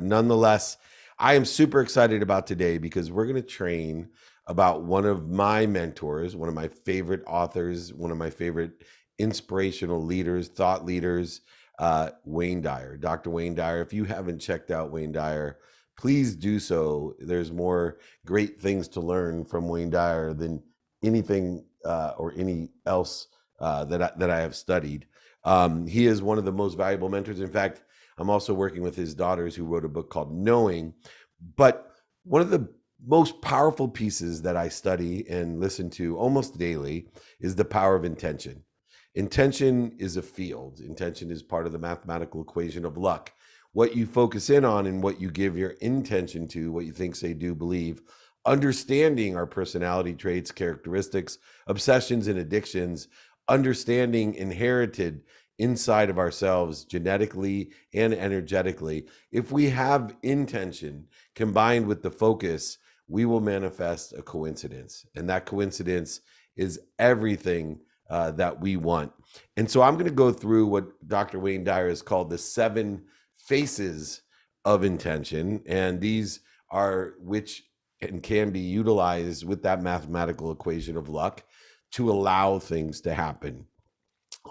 Nonetheless, I am super excited about today because we're going to train about one of my mentors, one of my favorite authors, one of my favorite inspirational leaders, thought leaders, Wayne Dyer. Dr. Wayne Dyer. If you haven't checked out Wayne Dyer, please do so. There's more great things to learn from Wayne Dyer than anything or any else that I have studied. He is one of the most valuable mentors. In fact, I'm also working with his daughters who wrote a book called Knowing. But one of the most powerful pieces that I study and listen to almost daily is the power of intention. Intention is a field. Intention is part of the mathematical equation of luck. What you focus in on and what you give your intention to, what you think, say, do, believe, understanding our personality traits, characteristics, obsessions, and addictions, understanding inherited inside of ourselves genetically and energetically. If we have intention combined with the focus, we will manifest a coincidence. And that coincidence is everything that we want. And so I'm going to go through what Dr. Wayne Dyer has called the 7 faces of intention. And these are which and can be utilized with that mathematical equation of luck to allow things to happen.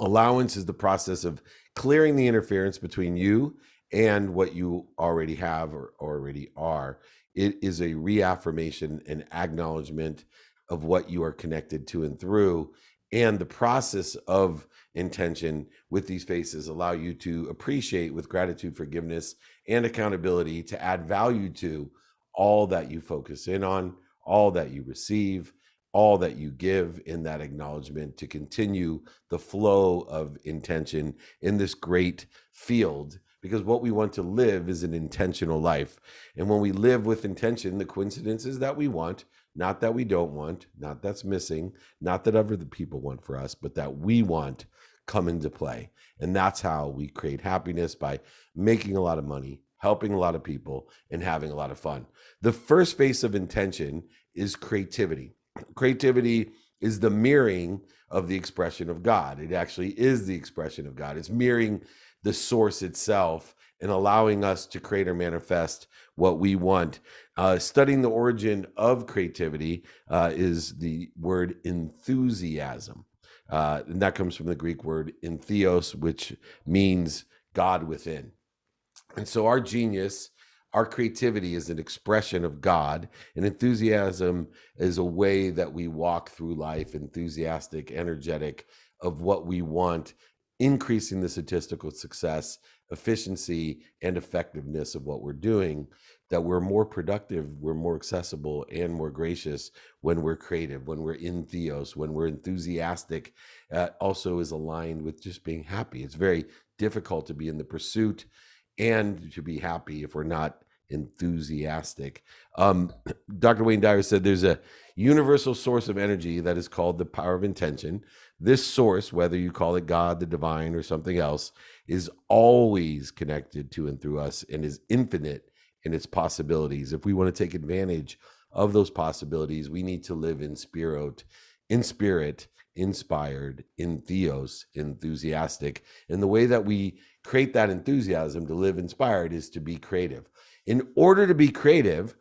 Allowance is the process of clearing the interference between you and what you already have or already are. It is a reaffirmation and acknowledgement of what you are connected to and through. And the process of intention with these faces allow you to appreciate with gratitude, forgiveness, and accountability to add value to all that you focus in on, all that you receive, all that you give in that acknowledgement to continue the flow of intention in this great field. Because what we want to live is an intentional life. And when we live with intention, the coincidences that we want, not that we don't want, not that's missing, not that other people want for us, but that we want, come into play. And that's how we create happiness, by making a lot of money, helping a lot of people, and having a lot of fun. The first face of intention is creativity. Creativity is the mirroring of the expression of God. It actually is the expression of God. It's mirroring the source itself and allowing us to create or manifest what we want. Studying the origin of creativity is the word enthusiasm. And that comes from the Greek word entheos, which means God within. And so our genius, our creativity is an expression of God, and enthusiasm is a way that we walk through life, enthusiastic, energetic of what we want, increasing the statistical success, efficiency, and effectiveness of what we're doing, that we're more productive, we're more accessible, and more gracious when we're creative, when we're in theos, when we're enthusiastic. Also is aligned with just being happy. It's very difficult to be in the pursuit and to be happy if we're not enthusiastic. Dr. Wayne Dyer said there's a universal source of energy that is called the power of intention. This source, whether you call it God, the divine, or something else, is always connected to and through us and is infinite in its possibilities. If we want to take advantage of those possibilities, we need to live in spirit, inspired, in theos, enthusiastic. And the way that we create that enthusiasm to live inspired is to be creative. In order to be creative,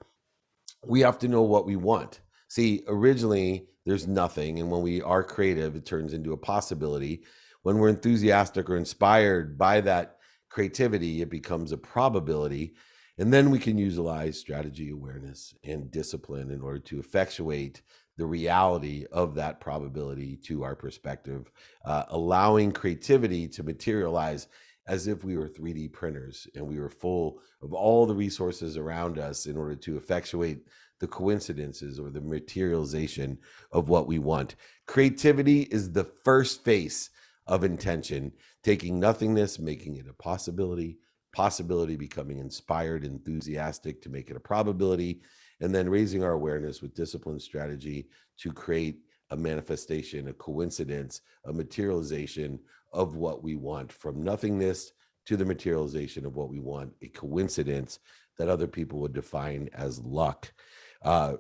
we have to know what we want. See, originally there's nothing. And when we are creative, it turns into a possibility. When we're enthusiastic or inspired by that creativity, it becomes a probability. And then we can utilize strategy, awareness, and discipline in order to effectuate the reality of that probability to our perspective, allowing creativity to materialize as if we were 3D printers and we were full of all the resources around us in order to effectuate the coincidences or the materialization of what we want. Creativity is the first face of intention, taking nothingness, making it a possibility, possibility becoming inspired, enthusiastic to make it a probability, and then raising our awareness with discipline, strategy to create a manifestation, a coincidence, a materialization of what we want, from nothingness to the materialization of what we want, a coincidence that other people would define as luck.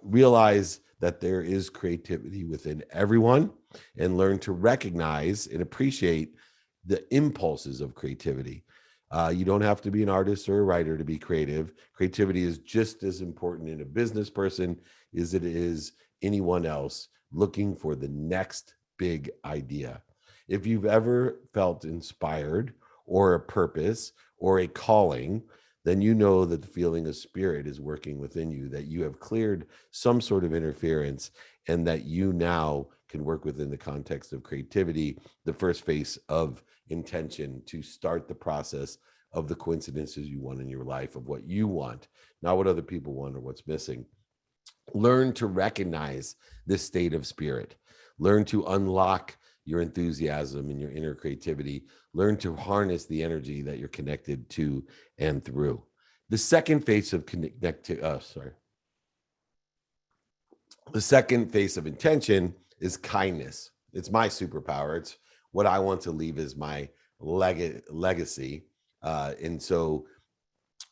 Realize that there is creativity within everyone and learn to recognize and appreciate the impulses of creativity. You don't have to be an artist or a writer to be creative. Creativity is just as important in a business person as it is anyone else looking for the next big idea. If you've ever felt inspired or a purpose or a calling, then you know that the feeling of spirit is working within you, that you have cleared some sort of interference, and that you now can work within the context of creativity, the first phase of intention, to start the process of the coincidences you want in your life, of what you want, not what other people want or what's missing. Learn to recognize this state of spirit. Learn to unlock your enthusiasm and your inner creativity. Learn to harness the energy that you're connected to and through. The second phase of the second phase of intention is kindness. It's my superpower. It's what I want to leave as my legacy. And so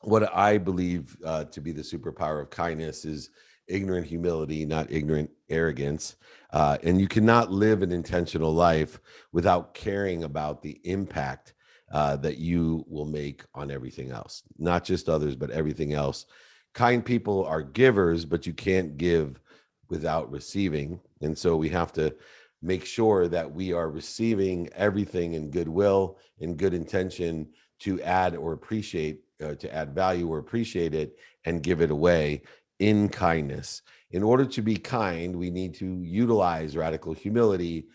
what I believe to be the superpower of kindness is ignorant humility, not ignorant arrogance. And you cannot live an intentional life without caring about the impact that you will make on everything else, not just others, but everything else. Kind people are givers, but you can't give without receiving. And so we have to make sure that we are receiving everything in goodwill, in good intention, to add or appreciate, to add value or appreciate it, and give it away in kindness. In order to be kind, we need to utilize radical humility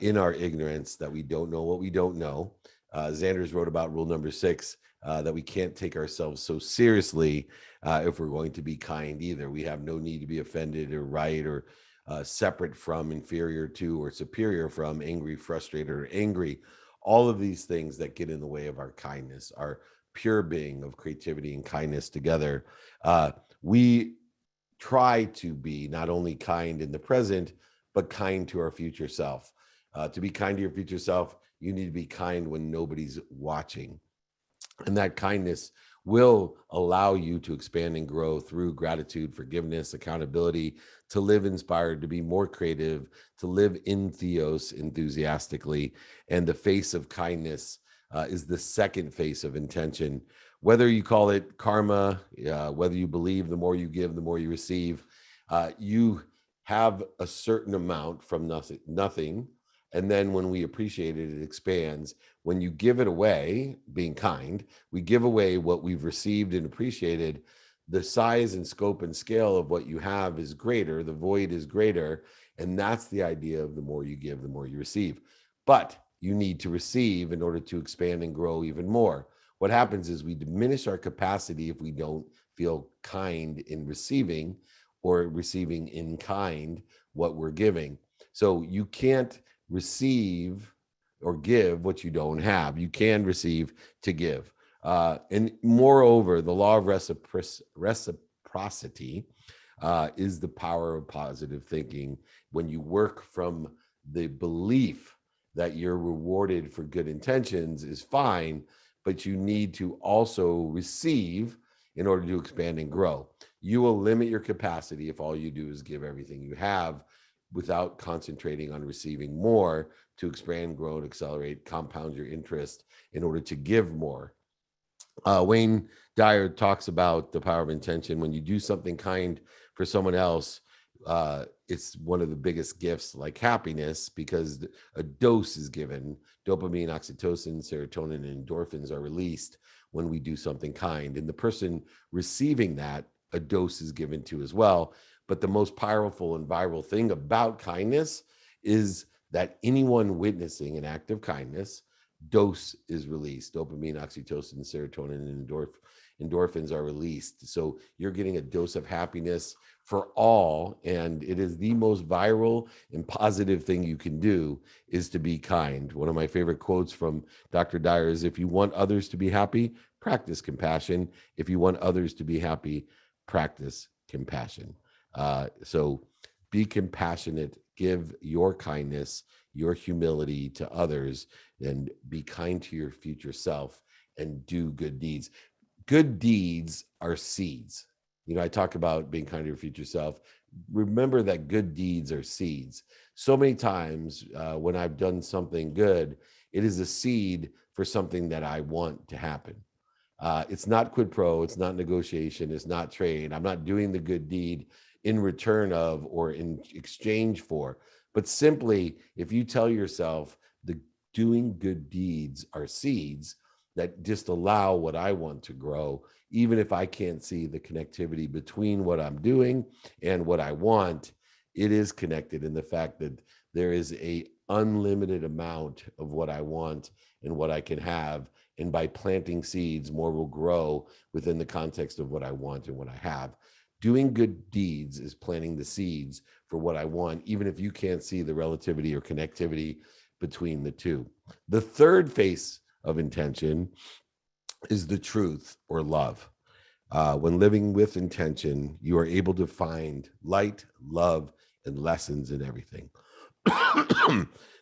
in our ignorance, that we don't know what we don't know. Xander's wrote about rule number 6, that we can't take ourselves so seriously if we're going to be kind either. We have no need to be offended or right or separate from, inferior to, or superior from, angry, frustrated, or angry. All of these things that get in the way of our kindness, our pure being of creativity and kindness together. We try to be not only kind in the present, but kind to our future self. To be kind to your future self, you need to be kind when nobody's watching. And that kindness will allow you to expand and grow through gratitude, forgiveness, accountability, to live inspired, to be more creative, to live in theos enthusiastically. And the face of kindness is the second face of intention. Whether you call it karma, whether you believe the more you give, the more you receive, you have a certain amount from nothing. And then when we appreciate it, it expands. When you give it away, being kind, we give away what we've received and appreciated. The size and scope and scale of what you have is greater. The void is greater. And that's the idea of the more you give, the more you receive. But you need to receive in order to expand and grow even more. What happens is we diminish our capacity if we don't feel kind in receiving, or receiving in kind what we're giving. So you can't receive or give what you don't have. You can receive to give. And moreover, the law of reciprocity is the power of positive thinking. When you work from the belief that you're rewarded for good intentions is fine, but you need to also receive in order to expand and grow. You will limit your capacity if all you do is give everything you have without concentrating on receiving more to expand, grow, and accelerate, compound your interest in order to give more. Wayne Dyer talks about the power of intention. When you do something kind for someone else, it's one of the biggest gifts, like happiness, because a dose is given. Dopamine, oxytocin, serotonin, and endorphins are released when we do something kind. And the person receiving that, a dose is given to as well. But the most powerful and viral thing about kindness is that anyone witnessing an act of kindness, dose is released. Dopamine, oxytocin, serotonin, and endorphins are released. So you're getting a dose of happiness for all. And it is the most viral and positive thing you can do, is to be kind. One of my favorite quotes from Dr. Dyer is, if you want others to be happy, practice compassion. If you want others to be happy, practice compassion. So be compassionate, give your kindness, your humility to others, and be kind to your future self, and do good deeds. Good deeds are seeds. You know, I talk about being kind to your future self. Remember that good deeds are seeds. So many times when I've done something good, it is a seed for something that I want to happen. It's not quid pro, it's not negotiation, it's not trade. I'm not doing the good deed in return of or in exchange for, but simply if you tell yourself the doing good deeds are seeds that just allow what I want to grow, even if I can't see the connectivity between what I'm doing and what I want, it is connected in the fact that there is a unlimited amount of what I want and what I can have. And by planting seeds, more will grow within the context of what I want and what I have. Doing good deeds is planting the seeds for what I want, even if you can't see the relativity or connectivity between the two. The third face of intention is the truth or love. When living with intention, you are able to find light, love, and lessons in everything.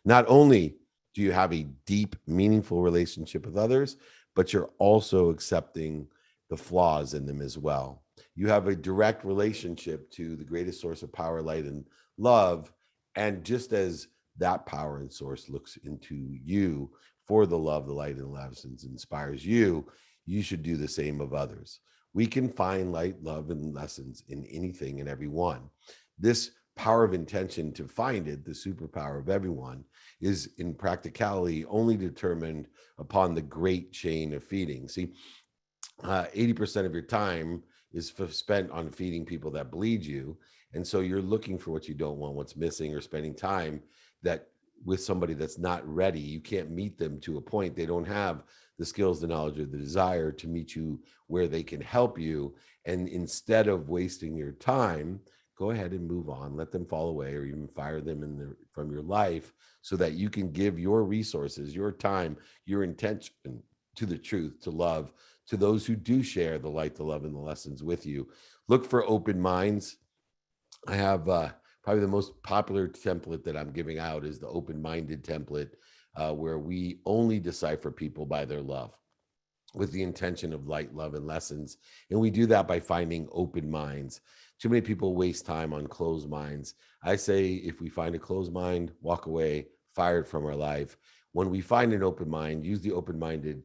Not only do you have a deep, meaningful relationship with others, but you're also accepting the flaws in them as well. You have a direct relationship to the greatest source of power, light, and love. And just as that power and source looks into you for the love, the light, and lessons inspires you, you should do the same of others. We can find light, love, and lessons in anything and everyone. This power of intention to find it, the superpower of everyone, is in practicality only determined upon the great chain of feeding. See, 80% of your time is spent on feeding people that bleed you. And so you're looking for what you don't want, what's missing, or spending time that with somebody that's not ready. You can't meet them to a point. They don't have the skills, the knowledge, or the desire to meet you where they can help you. And instead of wasting your time, go ahead and move on, let them fall away, or even fire them from your life so that you can give your resources, your time, your intention to the truth, to love, to those who do share the light, the love, and the lessons with you. Look for open minds. I have probably the most popular template that I'm giving out is the open-minded template, where we only decipher people by their love with the intention of light, love, and lessons. And we do that by finding open minds. Too many people waste time on closed minds. I say if we find a closed mind, walk away, fired from our life. When we find an open mind, use the open-minded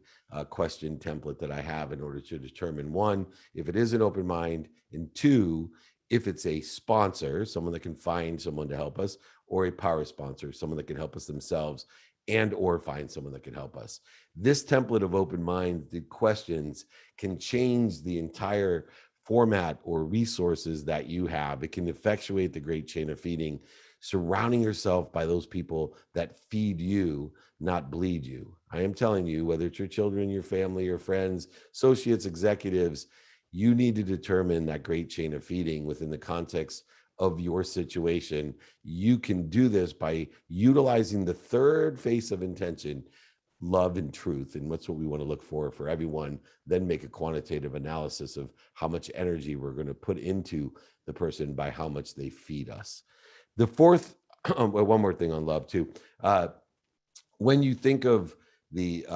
question template that I have in order to determine, one, if it is an open mind, and two, if it's a sponsor, someone that can find someone to help us, or a power sponsor, someone that can help us themselves and or find someone that can help us. This template of open mind, the questions can change the entire format or resources that you have. It can effectuate the great chain of feeding, surrounding yourself by those people that feed you, not bleed you. I am telling you, whether it's your children, your family, your friends, associates, executives, you need to determine that great chain of feeding within the context of your situation. You can do this by utilizing the third face of intention, love and truth. And that's what we want to look for everyone. Then make a quantitative analysis of how much energy we're going to put into the person by how much they feed us. The fourth, one more thing on love too. When you think of the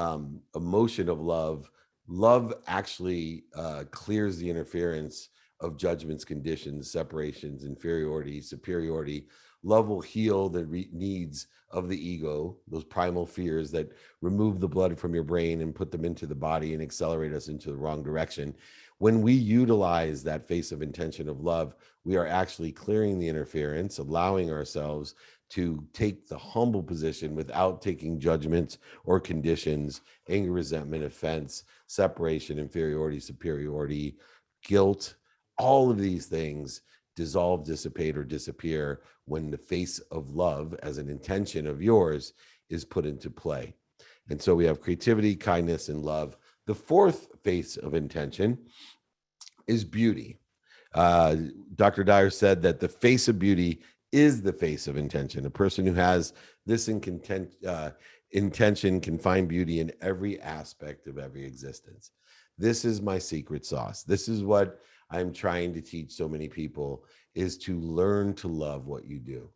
emotion of love, love actually clears the interference of judgments, conditions, separations, inferiority, superiority. Love will heal the needs of the ego, those primal fears that remove the blood from your brain and put them into the body and accelerate us into the wrong direction. When we utilize that face of intention of love, we are actually clearing the interference, allowing ourselves to take the humble position without taking judgments or conditions, anger, resentment, offense, separation, inferiority, superiority, guilt. All of these things dissolve, dissipate, or disappear when the face of love as an intention of yours is put into play. And so we have creativity, kindness, and love. The fourth face of intention is beauty. Dr. Dyer said that the face of beauty is the face of intention. A person who has this intention can find beauty in every aspect of every existence. This is my secret sauce. This is what I'm trying to teach so many people, is to learn to love what you do.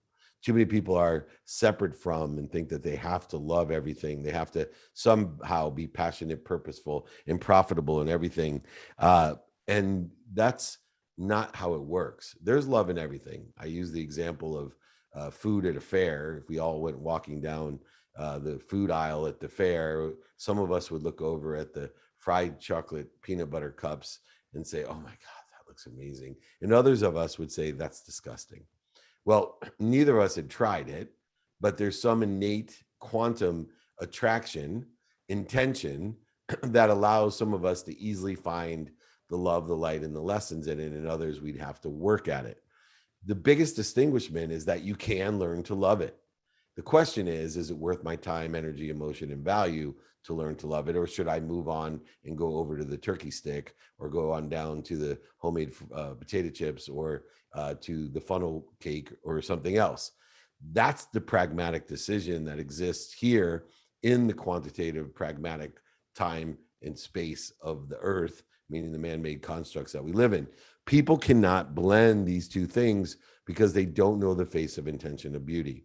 Too many people are separate from and think that they have to love everything. They have to somehow be passionate, purposeful, and profitable in everything. And that's not how it works. There's love in everything. I use the example of food at a fair. If we all went walking down the food aisle at the fair. Some of us would look over at the fried chocolate peanut butter cups and say, oh my God, that looks amazing. And others of us would say, that's disgusting. Well, neither of us had tried it, but there's some innate quantum attraction, intention that allows some of us to easily find the love, the light, and the lessons in it, and others we'd have to work at it. The biggest distinguishment is that you can learn to love it. The question is it worth my time, energy, emotion, and value to learn to love it? Or should I move on and go over to the turkey stick, or go on down to the homemade potato chips, or to the funnel cake, or something else? That's the pragmatic decision that exists here in the quantitative, pragmatic time and space of the earth, meaning the man-made constructs that we live in. People cannot blend these two things because they don't know the face of intention of beauty.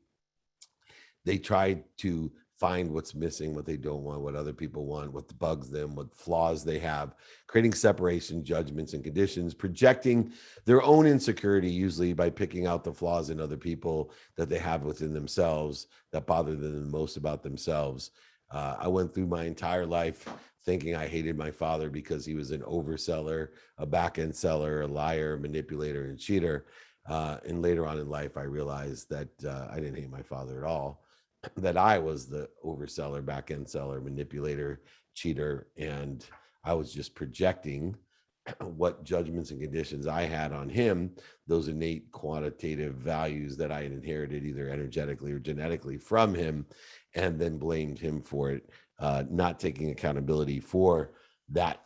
They try to find what's missing, what they don't want, what other people want, what bugs them, what flaws they have, creating separation, judgments, and conditions, projecting their own insecurity, usually by picking out the flaws in other people that they have within themselves that bother them the most about themselves. I went through my entire life thinking I hated my father because he was an overseller, a back-end seller, a liar, a manipulator, and cheater. And later on in life, I realized that I didn't hate my father at all, that I was the overseller, back-end seller, manipulator, cheater, and I was just projecting what judgments and conditions I had on him, those innate quantitative values that I had inherited either energetically or genetically from him, and then blamed him for it, not taking accountability for that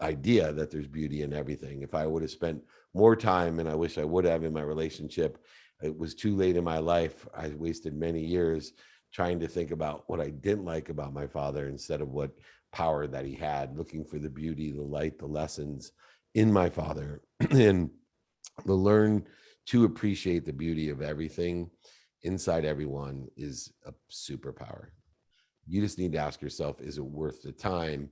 idea that there's beauty in everything. If I would have spent more time, and I wish I would have, in my relationship, it was too late in my life. I wasted many years trying to think about what I didn't like about my father instead of what power that he had, looking for the beauty, the light, the lessons in my father, and the learn to appreciate the beauty of everything inside everyone is a superpower. You just need to ask yourself, is it worth the time?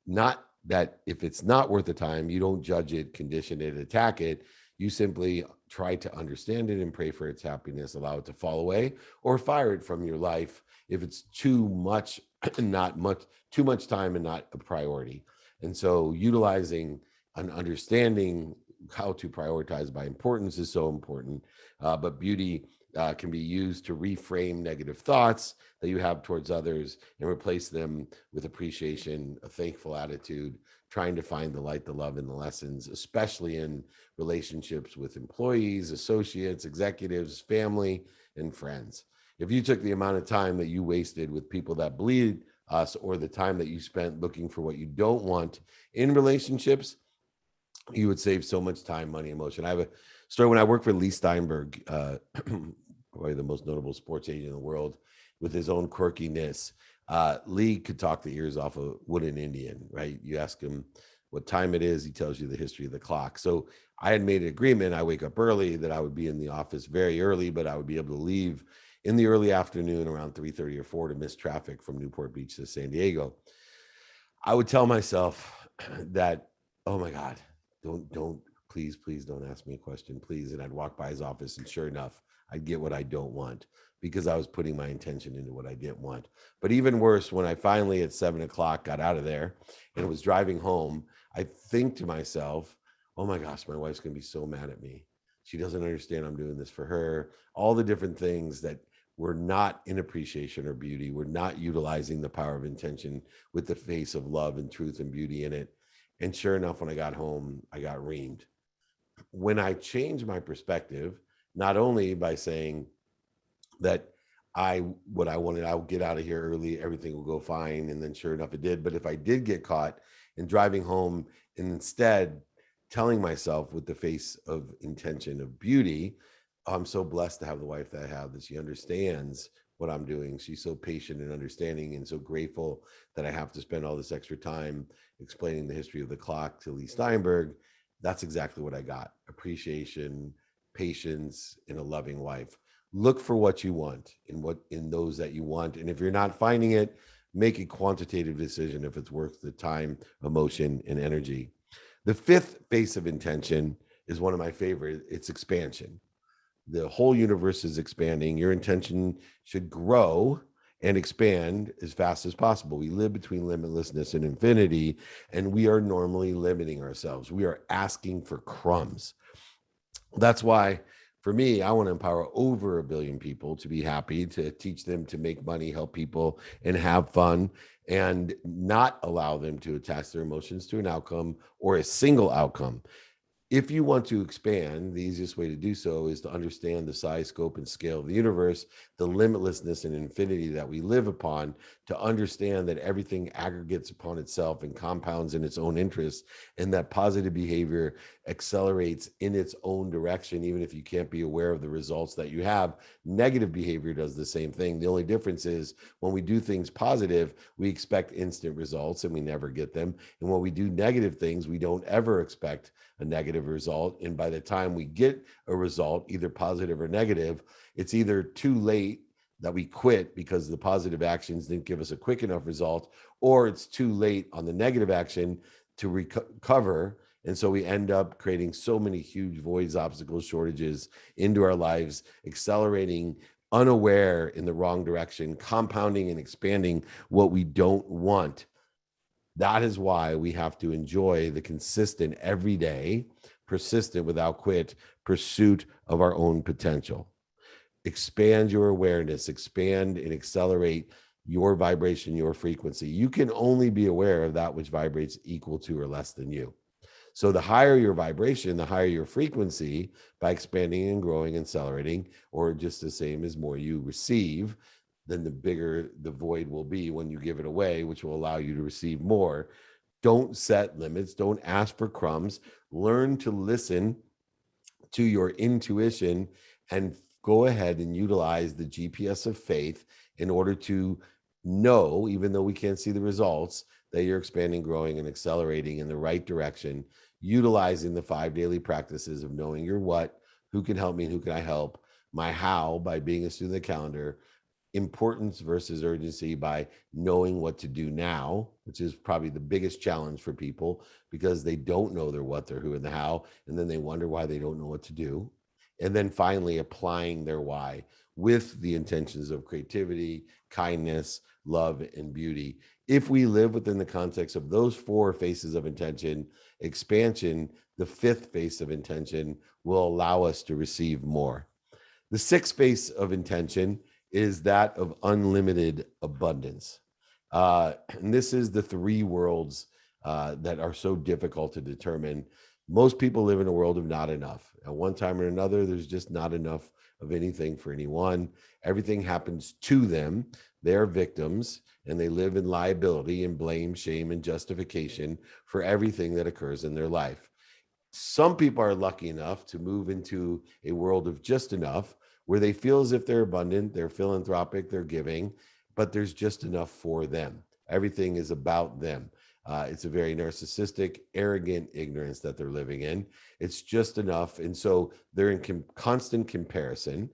Not that if it's not worth the time, you don't judge it, condition it, attack it. You simply try to understand it and pray for its happiness, allow it to fall away, or fire it from your life if it's too much, not much, too much time and not a priority. And so utilizing an understanding how to prioritize by importance is so important. But beauty can be used to reframe negative thoughts that you have towards others and replace them with appreciation, a thankful attitude, trying to find the light, the love, and the lessons, especially in relationships with employees, associates, executives, family, and friends. If you took the amount of time that you wasted with people that bleed us, or the time that you spent looking for what you don't want in relationships, you would save so much time, money, emotion. I have a story when I worked for Leigh Steinberg, probably the most notable sports agent in the world, with his own quirkiness. Leigh could talk the ears off a wooden Indian, right? You ask him what time it is, he tells you the history of the clock. So I had made an agreement. I wake up early, that I would be in the office very early, but I would be able to leave in the early afternoon around 3:30 or 4 to miss traffic from Newport Beach to San Diego. I would tell myself that, oh my God, don't, please don't ask me a question, please. And I'd walk by his office, and sure enough, I'd get what I don't want, because I was putting my intention into what I didn't want. But even worse, when I finally at 7 o'clock got out of there and was driving home, I think to myself, oh my gosh, my wife's going to be so mad at me. She doesn't understand I'm doing this for her. All the different things that we're not in appreciation or beauty. We're not utilizing the power of intention with the face of love and truth and beauty in it. And sure enough, when I got home, I got reamed. When I changed my perspective, not only by saying that what I wanted, I'll get out of here early, everything will go fine. And then sure enough, it did. But if I did get caught in driving home, and instead telling myself with the face of intention of beauty, I'm so blessed to have the wife that I have, that she understands what I'm doing. She's so patient and understanding, and so grateful that I have to spend all this extra time explaining the history of the clock to Leigh Steinberg. That's exactly what I got: appreciation, patience, and a loving wife. Look for what you want in those that you want. And if you're not finding it, make a quantitative decision if it's worth the time, emotion, and energy. The fifth face of intention is one of my favorite. It's expansion. The whole universe is expanding. Your intention should grow and expand as fast as possible. We live between limitlessness and infinity, and we are normally limiting ourselves. We are asking for crumbs. That's why, for me, I want to empower over 1 billion people to be happy, to teach them to make money, help people, and have fun, and not allow them to attach their emotions to an outcome or a single outcome. If you want to expand, the easiest way to do so is to understand the size, scope, and scale of the universe, the limitlessness and infinity that we live upon, to understand that everything aggregates upon itself and compounds in its own interest, and that positive behavior accelerates in its own direction, even if you can't be aware of the results that you have. Negative behavior does the same thing. The only difference is when we do things positive, we expect instant results and we never get them. And when we do negative things, we don't ever expect a negative result. And by the time we get a result, either positive or negative, it's either too late that we quit because the positive actions didn't give us a quick enough result, or it's too late on the negative action to recover. And so we end up creating so many huge voids, obstacles, shortages into our lives, accelerating unaware in the wrong direction, compounding and expanding what we don't want. That is why we have to enjoy the consistent, everyday, persistent, without quit pursuit of our own potential. Expand your awareness, expand and accelerate your vibration, your frequency. You can only be aware of that which vibrates equal to or less than you. So the higher your vibration, the higher your frequency, by expanding and growing and accelerating, or just the same as more you receive, then the bigger the void will be when you give it away, which will allow you to receive more. Don't set limits. Don't ask for crumbs. Learn to listen to your intuition and go ahead and utilize the GPS of faith in order to know, even though we can't see the results, that you're expanding, growing, and accelerating in the right direction, utilizing the 5 daily practices of knowing your what, who can help me, and who can I help, my how by being a student of the calendar, importance versus urgency by knowing what to do now, which is probably the biggest challenge for people because they don't know their what, their who, and the how, and then they wonder why they don't know what to do. And then finally applying their why with the intentions of creativity, kindness, love, and beauty. If we live within the context of those 4 faces of intention, expansion, the 5th face of intention, will allow us to receive more. The 6th face of intention is that of unlimited abundance. And this is the 3 worlds that are so difficult to determine. Most people live in a world of not enough. At one time or another, there's just not enough of anything for anyone. Everything happens to them. They're victims, and they live in liability and blame, shame, and justification for everything that occurs in their life. Some people are lucky enough to move into a world of just enough, where they feel as if they're abundant, they're philanthropic, they're giving, but there's just enough for them. Everything is about them. It's a very narcissistic, arrogant ignorance that they're living in. It's just enough. And so they're in constant comparison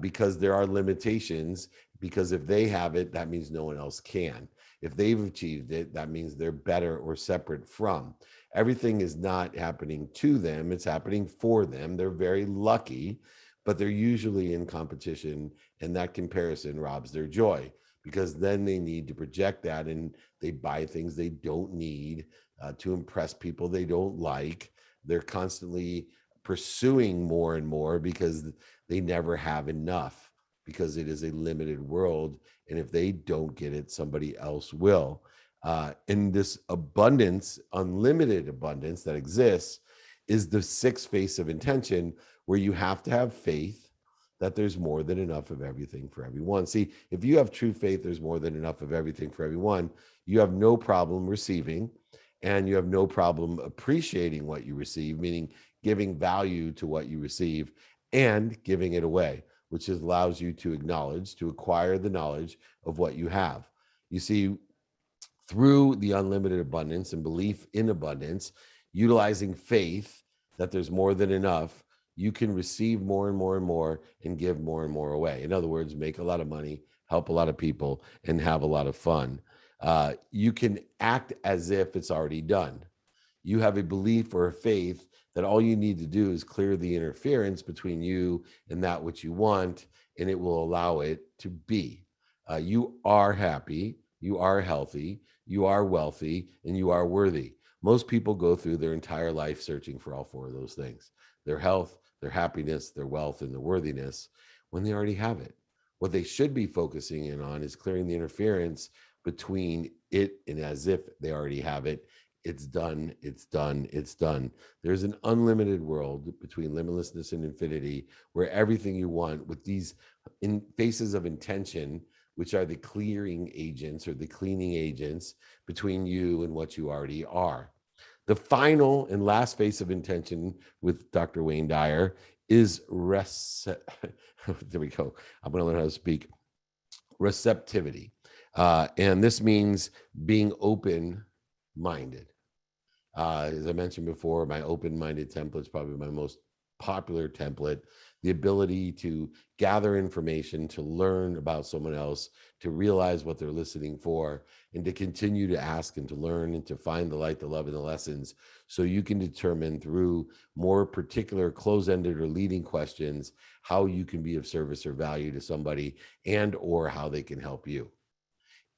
because there are limitations, because if they have it, that means no one else can. If they've achieved it, that means they're better or separate from. Everything is not happening to them. It's happening for them. They're very lucky, but they're usually in competition, and that comparison robs their joy because then they need to project that and they buy things they don't need to impress people they don't like. They're constantly pursuing more and more because they never have enough, because it is a limited world. And if they don't get it, somebody else will. And this abundance, unlimited abundance that exists, is the 6th face of intention, where you have to have faith that there's more than enough of everything for everyone. See, if you have true faith, there's more than enough of everything for everyone, you have no problem receiving, and you have no problem appreciating what you receive, meaning giving value to what you receive and giving it away, which allows you to acknowledge, to acquire the knowledge of what you have. You see, through the unlimited abundance and belief in abundance, utilizing faith that there's more than enough, you can receive more and more and more and give more and more away. In other words, make a lot of money, help a lot of people, and have a lot of fun. You can act as if it's already done. You have a belief or a faith that all you need to do is clear the interference between you and that which you want, and it will allow it to be. You are happy, you are healthy, you are wealthy, and you are worthy. Most people go through their entire life searching for all four of those things: their health, their happiness, their wealth, and their worthiness, when they already have it. What they should be focusing in on is clearing the interference between it and as if they already have it. It's done, it's done, it's done. There's an unlimited world between limitlessness and infinity where everything you want with these faces of intention, which are the clearing agents or the cleaning agents between you and what you already are. The final and last face of intention with Dr. Wayne Dyer is there we go. I'm going to learn how to speak. Receptivity. And this means being open-minded. As I mentioned before, my open-minded template is probably my most popular template. The ability to gather information, to learn about someone else, to realize what they're listening for, and to continue to ask and to learn and to find the light, the love, and the lessons, so you can determine through more particular close-ended or leading questions how you can be of service or value to somebody and or how they can help you.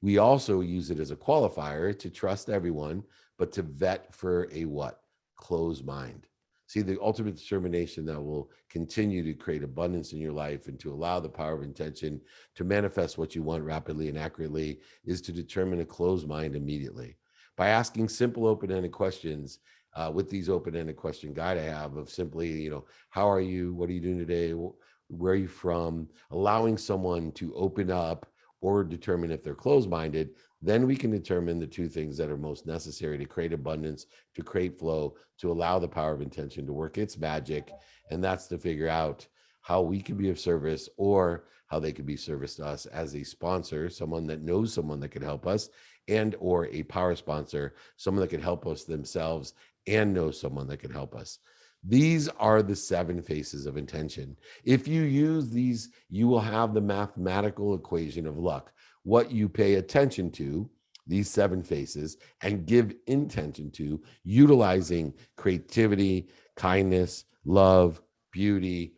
We also use it as a qualifier to trust everyone, but to vet for a what? Closed mind. See, the ultimate determination that will continue to create abundance in your life and to allow the power of intention to manifest what you want rapidly and accurately is to determine a closed mind immediately. By asking simple open-ended questions, with these open-ended question guide I have of simply, how are you? What are you doing today? Where are you from? Allowing someone to open up or determine if they're closed-minded, then we can determine the two things that are most necessary to create abundance, to create flow, to allow the power of intention to work its magic. And that's to figure out how we can be of service or how they can be service to us as a sponsor, someone that knows someone that can help us, and or a power sponsor, someone that can help us themselves and know someone that can help us. These are the 7 faces of intention. If you use these, you will have the mathematical equation of luck. What you pay attention to, these 7 faces, and give intention to, utilizing creativity, kindness, love, beauty,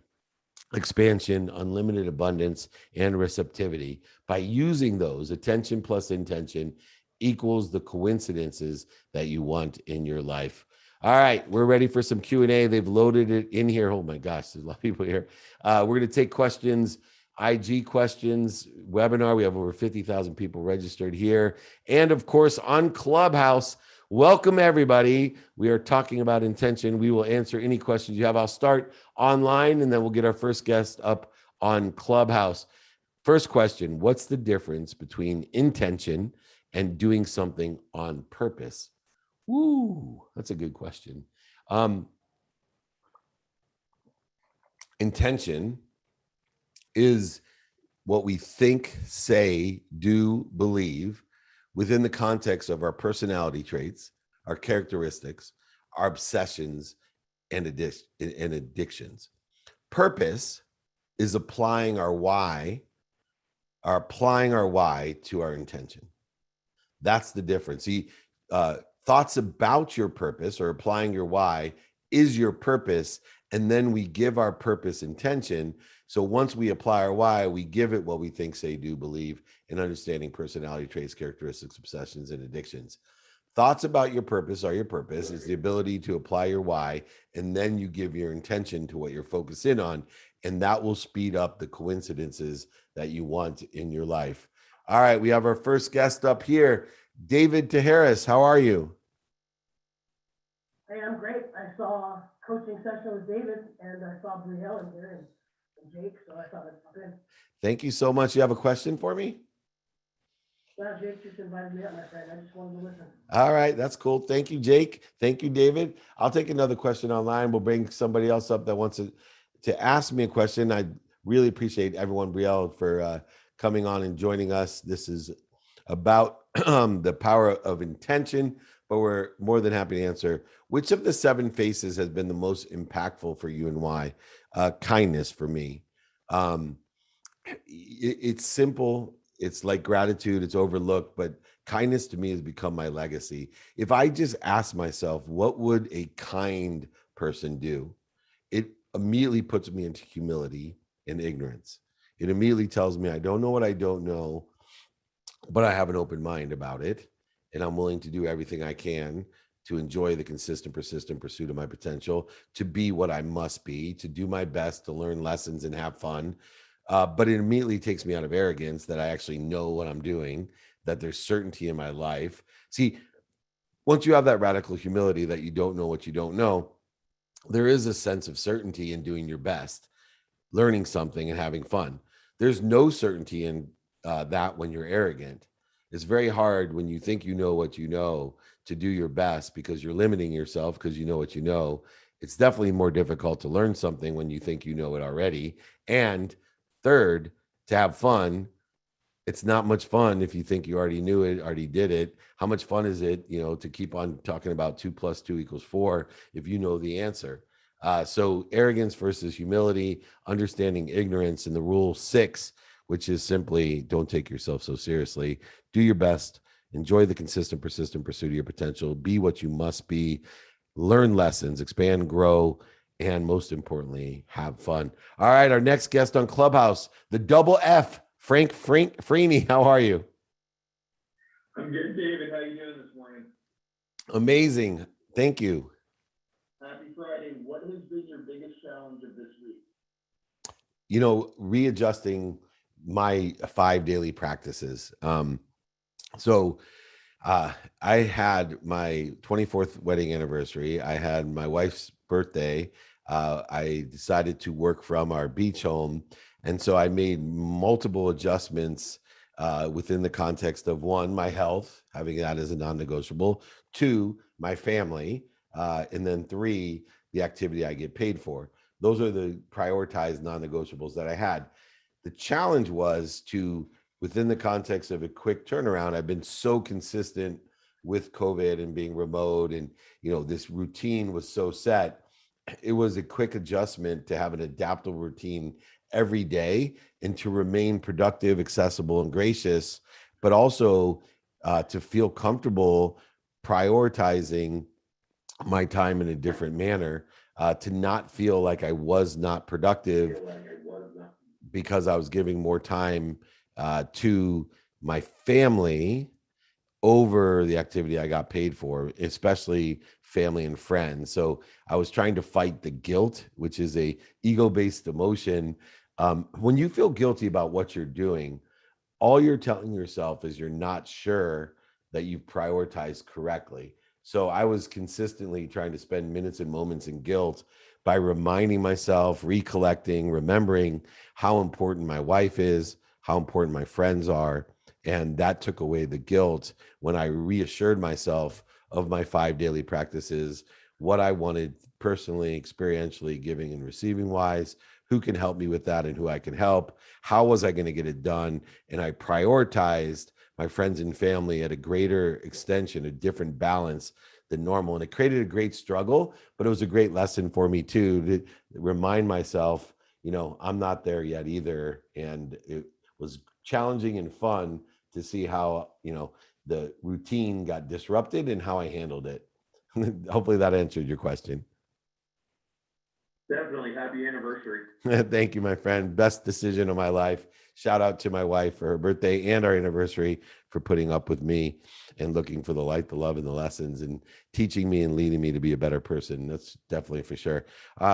expansion, unlimited abundance, and receptivity. By using those, attention plus intention equals the coincidences that you want in your life. All right, we're ready for some Q&A. They've loaded it in here. Oh my gosh, there's a lot of people here. We're going to take questions, IG questions, webinar. We have over 50,000 people registered here. And of course, on Clubhouse. Welcome, everybody. We are talking about intention. We will answer any questions you have. I'll start online, and then we'll get our first guest up on Clubhouse. First question, what's the difference between intention and doing something on purpose? Ooh, that's a good question. Intention is what we think, say, do, believe within the context of our personality traits, our characteristics, our obsessions, and addictions. Purpose is applying our why to our intention. That's the difference. See, thoughts about your purpose or applying your why is your purpose, and then we give our purpose intention. So once we apply our why, we give it what we think, say, do, believe, in understanding personality traits, characteristics, obsessions, and addictions. Thoughts about your purpose are your purpose. It's the ability to apply your why, and then you give your intention to what you're focused in on, and that will speed up the coincidences that you want in your life. All right, we have our first guest up here, David Taharis. How are you? Hey, I'm great. I saw a coaching session with David, and I saw Ellis here and Jake, so I thought I'd pop in. Thank you so much. You have a question for me? Well, Jake just invited me up, my friend. I just wanted to listen. All right, that's cool. Thank you, Jake. Thank you, David. I'll take another question online. We'll bring somebody else up that wants to ask me a question. I really appreciate everyone, Brielle, for coming on and joining us. This is about the power of intention, but we're more than happy to answer. Which of the 7 faces has been the most impactful for you and why? Kindness for me. It's simple. It's like gratitude. It's overlooked, but kindness to me has become my legacy. If I just ask myself, what would a kind person do? It immediately puts me into humility and ignorance. It immediately tells me I don't know what I don't know. but I have an open mind about it, and I'm willing to do everything I can to enjoy the consistent, persistent pursuit of my potential, to be what I must be, to do my best, to learn lessons and have fun. But it immediately takes me out of arrogance that I actually know what I'm doing, that there's certainty in my life. See, once you have that radical humility that you don't know what you don't know, there is a sense of certainty in doing your best, learning something and having fun. There's no certainty in that when you're arrogant. It's very hard when you think you know what you know to do your best because you're limiting yourself because you know what you know. It's definitely more difficult to learn something when you think you know it already. And third, to have fun, it's not much fun if you think you already knew it, already did it. How much fun is it, to keep on talking about 2 + 2 = 4 if you know the answer? So arrogance versus humility, understanding ignorance, and the rule 6, which is simply don't take yourself so seriously. Do your best. Enjoy the consistent, persistent pursuit of your potential. Be what you must be. Learn lessons, expand, grow, and most importantly, have fun. All right, our next guest on Clubhouse, the double F, Frank Freeney. How are you? I'm good, David. How you doing this morning? Amazing. Thank you. Happy Friday. What has been your biggest challenge of this week? Readjusting my 5 daily practices. So I had my 24th wedding anniversary. I had my wife's birthday. I decided to work from our beach home. And so I made multiple adjustments within the context of 1, my health, having that as a non-negotiable, 2, my family, and then 3, the activity I get paid for. Those are the prioritized non-negotiables that I had. The challenge was to, within the context of a quick turnaround, I've been so consistent with COVID and being remote, and this routine was so set. It was a quick adjustment to have an adaptable routine every day and to remain productive, accessible, and gracious, but also to feel comfortable prioritizing my time in a different manner, to not feel like I was not productive because I was giving more time to my family over the activity I got paid for, especially family and friends. So I was trying to fight the guilt, which is a ego-based emotion. When you feel guilty about what you're doing, all you're telling yourself is you're not sure that you've prioritized correctly. So I was consistently trying to spend minutes and moments in guilt by reminding myself, recollecting, remembering how important my wife is, how important my friends are. And that took away the guilt when I reassured myself of my 5 daily practices, what I wanted personally, experientially, giving and receiving wise, who can help me with that and who I can help. How was I going to get it done? And I prioritized my friends and family at a greater extension, a different balance than normal. And it created a great struggle, but it was a great lesson for me too, to remind myself, I'm not there yet either. And it was challenging and fun to see how, the routine got disrupted and how I handled it. Hopefully that answered your question. Definitely. Happy anniversary. Thank you, my friend. Best decision of my life. Shout out to my wife for her birthday and our anniversary for putting up with me and looking for the light, the love, and the lessons and teaching me and leading me to be a better person. That's definitely for sure.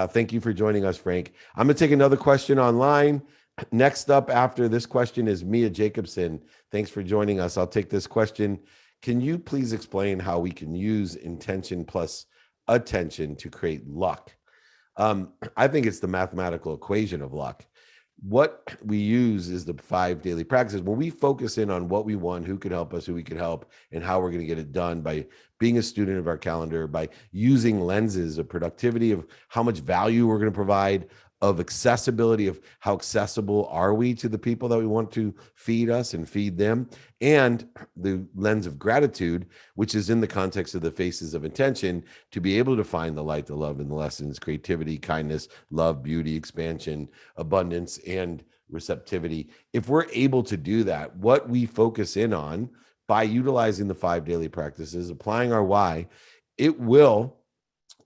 Thank you for joining us, Frank. I'm going to take another question online. Next up after this question is Mia Jacobson. Thanks for joining us. I'll take this question. Can you please explain how we can use intention plus attention to create luck? I think it's the mathematical equation of luck. What we use is the 5 daily practices. When we focus in on what we want, who can help us, who we can help, and how we're going to get it done by being a student of our calendar, by using lenses of productivity, of how much value we're going to provide, of accessibility, of how accessible are we to the people that we want to feed us and feed them, and the lens of gratitude, which is in the context of the faces of intention, to be able to find the light, the love, and the lessons, creativity, kindness, love, beauty, expansion, abundance, and receptivity. If we're able to do that, what we focus in on by utilizing the 5 daily practices, applying our why, it will,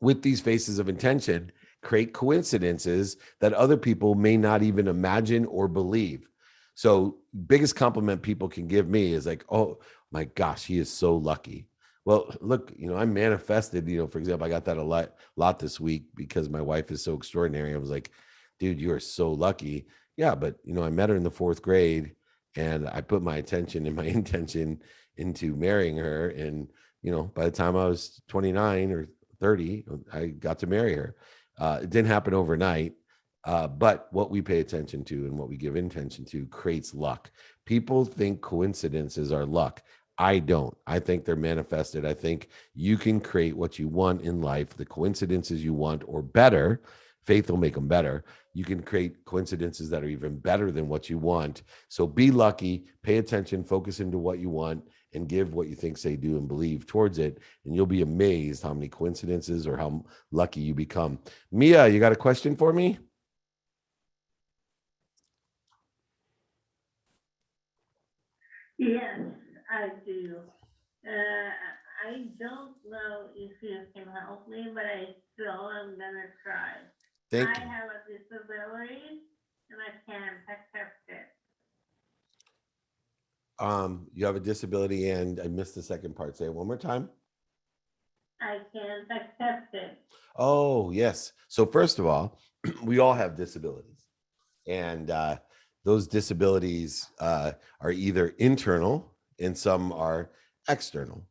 with these faces of intention, create coincidences that other people may not even imagine or believe. So biggest compliment people can give me is like, oh my gosh, he is so lucky. Well, look, I manifested, for example, I got that a lot this week because my wife is so extraordinary. I was like, dude, you are so lucky. Yeah, but I met her in the 4th grade and I put my attention and my intention into marrying her. And, by the time I was 29 or 30, I got to marry her. It didn't happen overnight. But what we pay attention to and what we give intention to creates luck. People think coincidences are luck. I don't. I think they're manifested. I think you can create what you want in life, the coincidences you want, or better. Faith will make them better. You can create coincidences that are even better than what you want. So be lucky, pay attention, focus into what you want, and give what you think, say, do, and believe towards it. And you'll be amazed how many coincidences or how lucky you become. Mia, you got a question for me? Yes, I do. I don't know if you can help me, but I still am gonna try. Thank I you. have a disability and I can't accept it. You have a disability, and I missed the second part. Say it one more time. I can't accept it. Oh, yes. So first of all, we all have disabilities, and those disabilities are either internal and some are external.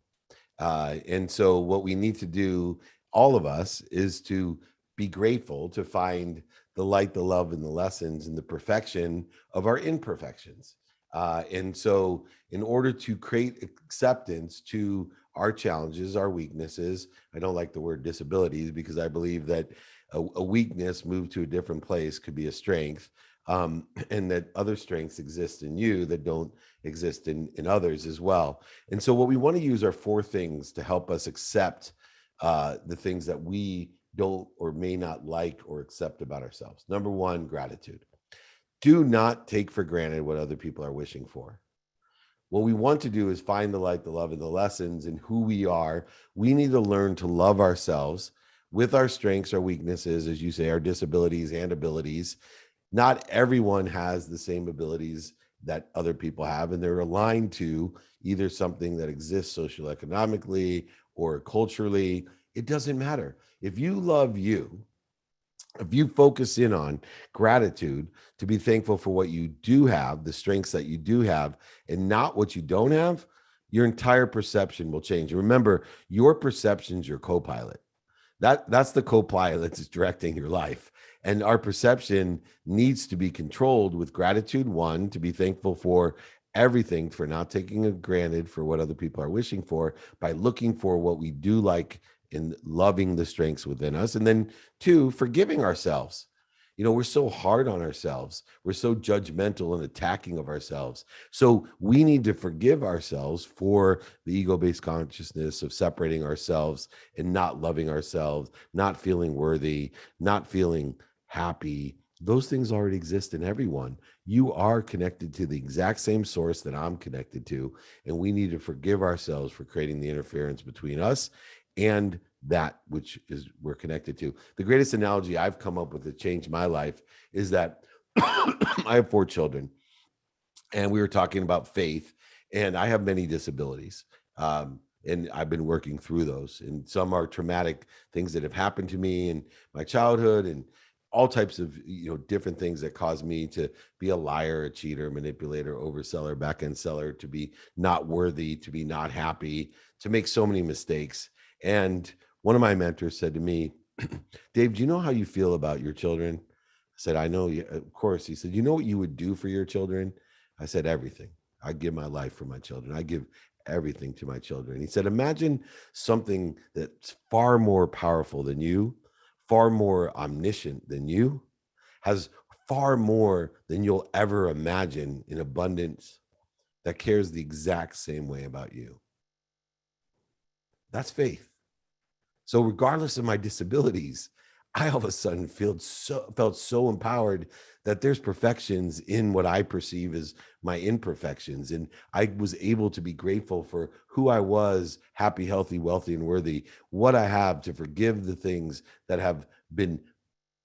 And so what we need to do, all of us, is to be grateful to find the light, the love, and the lessons and the perfection of our imperfections. And so in order to create acceptance to our challenges, our weaknesses, I don't like the word disabilities because I believe that a weakness moved to a different place could be a strength. And that other strengths exist in you that don't exist in others as well. And so what we want to use are 4 things to help us accept the things that we don't or may not like or accept about ourselves. Number 1, gratitude. Do not take for granted what other people are wishing for. What we want to do is find the light, the love, and the lessons in who we are. We need to learn to love ourselves with our strengths, our weaknesses, as you say, our disabilities and abilities. Not everyone has the same abilities that other people have, and they're aligned to either something that exists socioeconomically or culturally. It doesn't matter. If you love you, if you focus in on gratitude, to be thankful for what you do have, the strengths that you do have, and not what you don't have, your entire perception will change. Remember, your perception's your co-pilot. That's the co-pilot that's directing your life. And our perception needs to be controlled with gratitude. 1, to be thankful for everything, for not taking it granted for what other people are wishing for, by looking for what we do like and loving the strengths within us. And then 2, forgiving ourselves. We're so hard on ourselves. We're so judgmental and attacking of ourselves. So we need to forgive ourselves for the ego-based consciousness of separating ourselves and not loving ourselves, not feeling worthy, not feeling happy. Those things already exist in everyone. You are connected to the exact same source that I'm connected to, and we need to forgive ourselves for creating the interference between us and that which is we're connected to. The greatest analogy I've come up with that changed my life is that I have 4 children, and we were talking about faith, and I have many disabilities. And I've been working through those, and some are traumatic things that have happened to me in my childhood, and all types of different things that caused me to be a liar, a cheater, manipulator, overseller, back end seller, to be not worthy, to be not happy, to make so many mistakes. And one of my mentors said to me, Dave, do you know how you feel about your children? I said, I know. Of course. He said, you know what you would do for your children? I said, everything. I give my life for my children. I give everything to my children. He said, imagine something that's far more powerful than you, far more omniscient than you, has far more than you'll ever imagine in abundance, that cares the exact same way about you. That's faith. So regardless of my disabilities, I all of a sudden felt so empowered that there's perfections in what I perceive as my imperfections. And I was able to be grateful for who I was, happy, healthy, wealthy, and worthy, what I have, to forgive the things that have been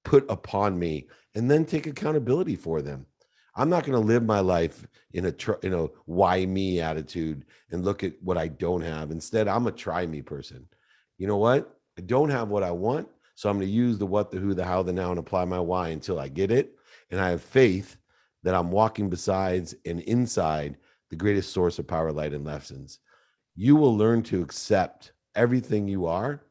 put upon me, and then take accountability for them. I'm not going to live my life in a why me attitude and look at what I don't have. Instead, I'm a try me person. You know what? I don't have what I want. So I'm going to use the what, the who, the how, the now, and apply my why until I get it. And I have faith that I'm walking besides and inside the greatest source of power, light, and lessons. You will learn to accept everything you are,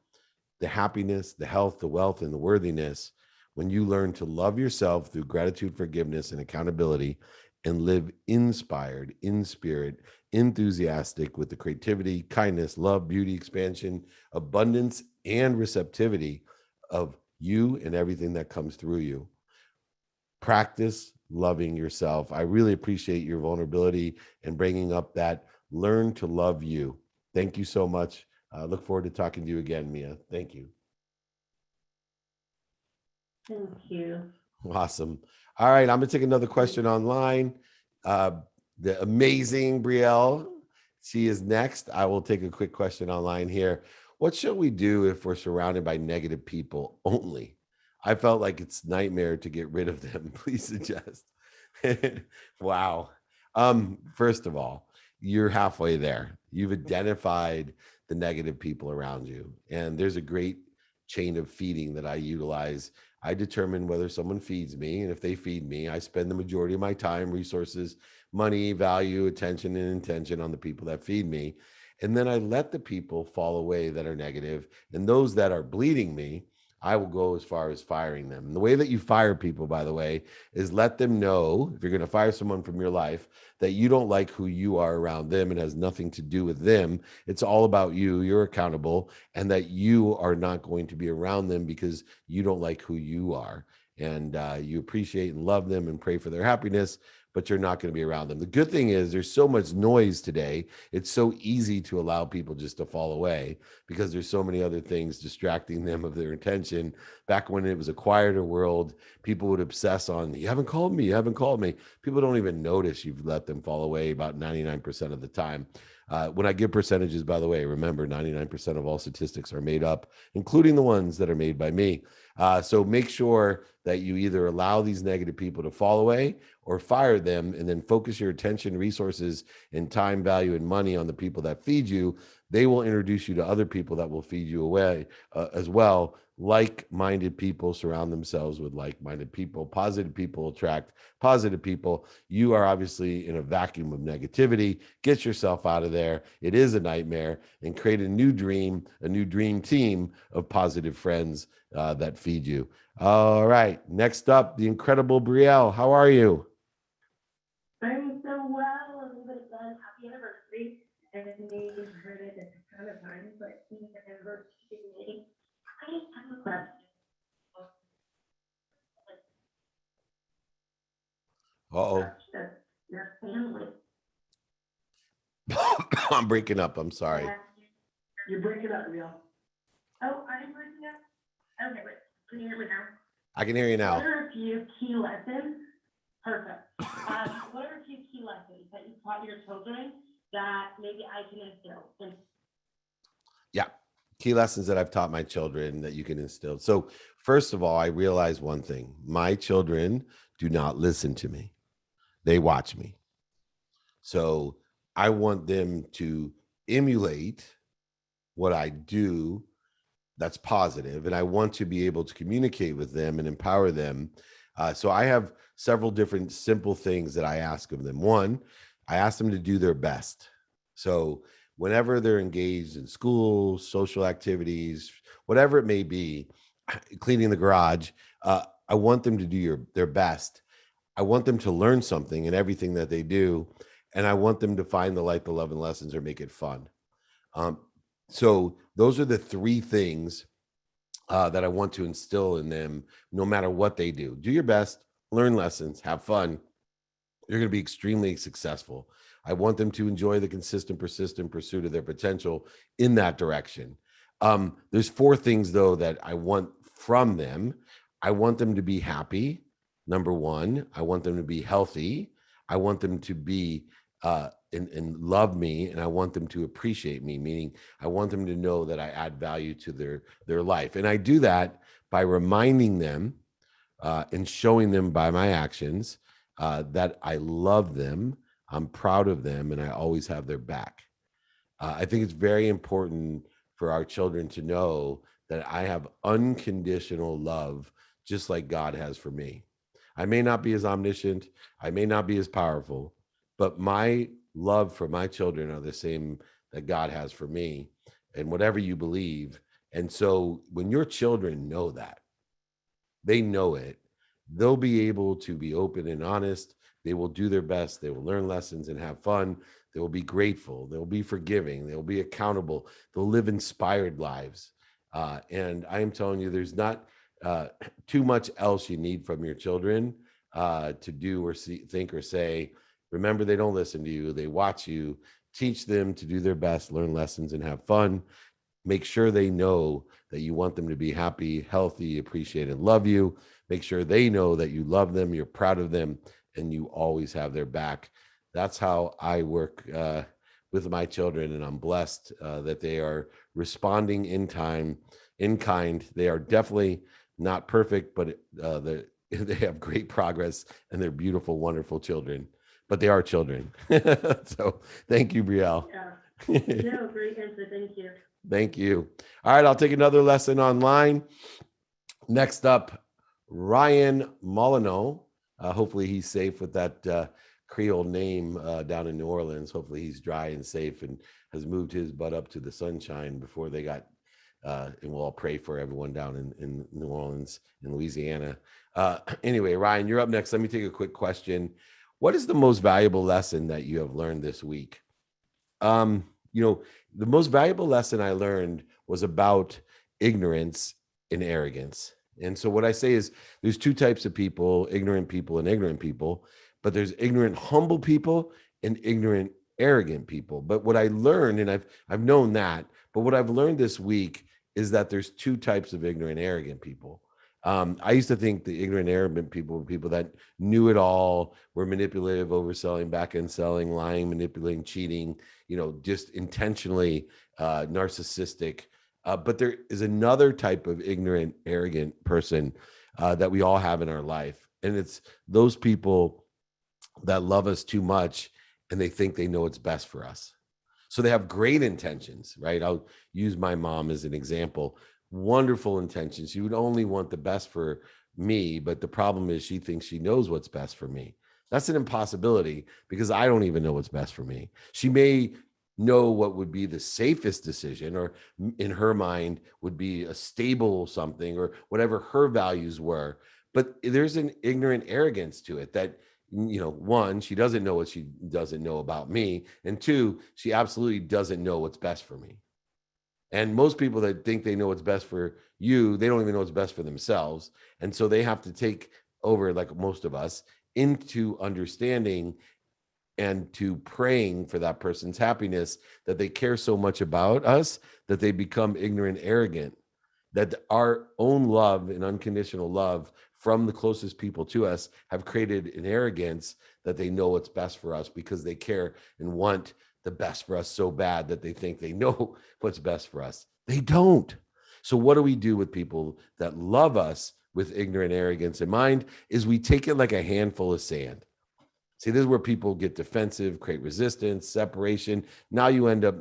the happiness, the health, the wealth, and the worthiness, when you learn to love yourself through gratitude, forgiveness, and accountability, and live inspired, in spirit, enthusiastic with the creativity, kindness, love, beauty, expansion, abundance, and receptivity of you and everything that comes through you. Practice loving yourself. I really appreciate your vulnerability and bringing up that learn to love you. Thank you so much. Look forward to talking to you again, Mia. Thank you. Thank you. Awesome. All right, I'm gonna take another question online. The amazing Brielle, she is next. I will take a quick question online here. What should we do if we're surrounded by negative people only? I felt like it's nightmare to get rid of them. Please suggest. Wow. First of all, you're halfway there. You've identified the negative people around you, and there's a great chain of feeding that I utilize. I determine whether someone feeds me, and if they feed me, I spend the majority of my time, resources, money, value, attention, and intention on the people that feed me. And then I let the people fall away that are negative, and those that are bleeding me, I will go as far as firing them. And the way that you fire people, by the way, is let them know, if you're going to fire someone from your life, that you don't like who you are around them. It has nothing to do with them. It's all about you. You're accountable, and that you are not going to be around them because you don't like who you are. And you appreciate and love them and pray for their happiness, but you're not going to be around them. The good thing is there's so much noise today. It's so easy to allow people just to fall away because there's so many other things distracting them of their attention. Back when it was a quieter world, people would obsess on, you haven't called me, you haven't called me. People don't even notice you've let them fall away about 99% of the time. When I give percentages, by the way, remember 99% of all statistics are made up, including the ones that are made by me. So make sure that you either allow these negative people to fall away or fire them, and then focus your attention, resources, and time, value, and money on the people that feed you. They will introduce you to other people that will feed you away as well. Like-minded people surround themselves with like-minded people. Positive people attract positive people. You are obviously in a vacuum of negativity. Get yourself out of there. It is a nightmare, and create a new dream team of positive friends that feed you. All right. Next up, the incredible Brielle. How are you? I'm so well, a little bit done. Happy anniversary. And maybe you've heard it a ton of times, but the anniversary meeting. I have a question. Uh-oh. Your family. I'm breaking up. I'm sorry. You're breaking up, Neil. Oh, I'm breaking up? Okay, wait, can you hear me now? I can hear you now. What are a few key lessons? Perfect. What are a few key lessons that you taught your children that maybe I can instill? Yeah. Key lessons that I've taught my children that you can instill. So first of all, I realized one thing. My children do not listen to me. They watch me. So I want them to emulate what I do that's positive, and I want to be able to communicate with them and empower them. So I have several different simple things that I ask of them. One, I ask them to do their best. So whenever they're engaged in school, social activities, whatever it may be, cleaning the garage, I want them to do their best. I want them to learn something in everything that they do, and I want them to find the light, the love, and lessons, or make it fun. So those are the three things that I want to instill in them, no matter what they do. Do your best, learn lessons, have fun. You're going to be extremely successful. I want them to enjoy the consistent, persistent pursuit of their potential in that direction. There's four things, though, that I want from them. I want them to be happy. Number one, I want them to be healthy. I want them to be and love me, and I want them to appreciate me, meaning I want them to know that I add value to their life. And I do that by reminding them and showing them by my actions that I love them, I'm proud of them, and I always have their back. I think it's very important for our children to know that I have unconditional love, just like God has for me. I may not be as omniscient, I may not be as powerful, but my love for my children are the same that God has for me, and whatever you believe. And so when your children know that, they know it, they'll be able to be open and honest. They will do their best. They will learn lessons and have fun. They will be grateful. They'll be forgiving. They'll be accountable. They'll live inspired lives. And I am telling you, there's not too much else you need from your children to do or think or say. Remember, they don't listen to you. They watch you. Teach them to do their best, learn lessons, and have fun. Make sure they know that you want them to be happy, healthy, appreciate, and love you. Make sure they know that you love them, you're proud of them, and you always have their back. That's how I work with my children, and I'm blessed that they are responding in kind. They are definitely not perfect, but they have great progress, and they're beautiful, wonderful children. But they are children. So thank you, Brielle. Yeah. No, great answer. Thank you. Thank you. All right, I'll take another lesson online. Next up, Ryan Molyneux. Hopefully he's safe with that Creole name down in New Orleans. Hopefully he's dry and safe and has moved his butt up to the sunshine before they got, and we'll all pray for everyone down in New Orleans, in Louisiana. Anyway, Ryan, you're up next. Let me take a quick question. What is the most valuable lesson that you have learned this week? The most valuable lesson I learned was about ignorance and arrogance. And so what I say is there's two types of people, ignorant people and ignorant people, but there's ignorant, humble people and ignorant, arrogant people. But what I learned, and I've known that, but what I've learned this week is that there's two types of ignorant, arrogant people. I used to think the ignorant, arrogant people were people that knew it all, were manipulative, overselling, back-end selling, lying, manipulating, cheating, just intentionally narcissistic. But there is another type of ignorant, arrogant person that we all have in our life. And it's those people that love us too much and they think they know what's best for us. So they have great intentions, right? I'll use my mom as an example. Wonderful intentions. She would only want the best for me, but the problem is she thinks she knows what's best for me. That's an impossibility because I don't even know what's best for me. She may know what would be the safest decision, or in her mind would be a stable something, or whatever her values were. But there's an ignorant arrogance to it that, one, she doesn't know what she doesn't know about me. And two, she absolutely doesn't know what's best for me. And most people that think they know what's best for you, they don't even know what's best for themselves. And so they have to take over, like most of us, into understanding and to praying for that person's happiness, that they care so much about us that they become ignorant, arrogant, that our own love and unconditional love from the closest people to us have created an arrogance that they know what's best for us because they care and want the best for us so bad that they think they know what's best for us. They don't. So what do we do with people that love us with ignorant arrogance in mind? Is we take it like a handful of sand. See, this is where people get defensive, create resistance, separation. Now you end up,